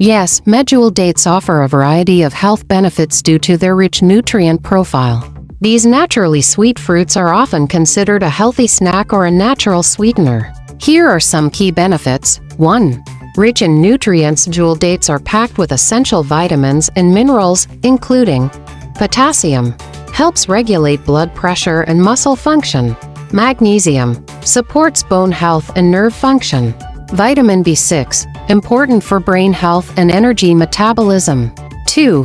Yes, Medjool dates offer a variety of health benefits due to their rich nutrient profile. These naturally sweet fruits are often considered a healthy snack or a natural sweetener. Here are some key benefits. 1. Rich in nutrients, Medjool dates are packed with essential vitamins and minerals, including potassium, helps regulate blood pressure and muscle function. Magnesium, supports bone health and nerve function. Vitamin B6, important for brain health and energy metabolism. 2.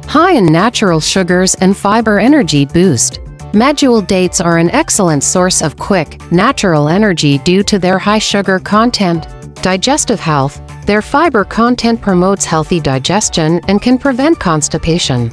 High in natural sugars and fiber, energy boost. Medjool dates are an excellent source of quick, natural energy due to their high sugar content. Digestive health, their fiber content promotes healthy digestion and can prevent constipation.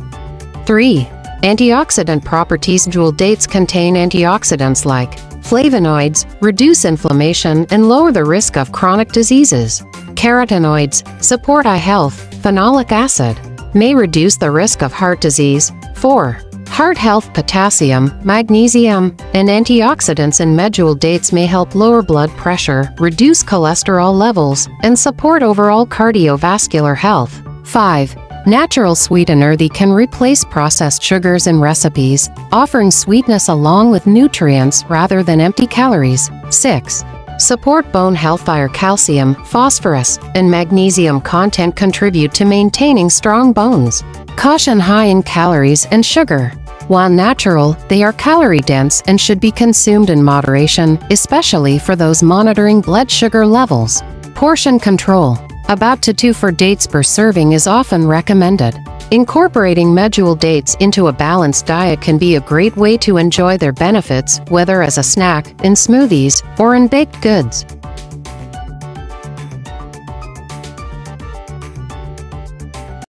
3. Antioxidant properties. Medjool dates contain antioxidants like flavonoids, reduce inflammation and lower the risk of chronic diseases. Carotenoids, support eye health. Phenolic acid, may reduce the risk of heart disease. 4. Heart health. Potassium, magnesium, and antioxidants in Medjool dates may help lower blood pressure, reduce cholesterol levels, and support overall cardiovascular health. 5. Natural sweetener. They can replace processed sugars in recipes, offering sweetness along with nutrients rather than empty calories. 6. Support bone health. Higher calcium, phosphorus, and magnesium content contribute to maintaining strong bones. Caution: high in calories and sugar. While natural, they are calorie-dense and should be consumed in moderation, especially for those monitoring blood sugar levels. Portion control. About 2 dates per serving is often recommended. Incorporating Medjool dates into a balanced diet can be a great way to enjoy their benefits, whether as a snack, in smoothies, or in baked goods.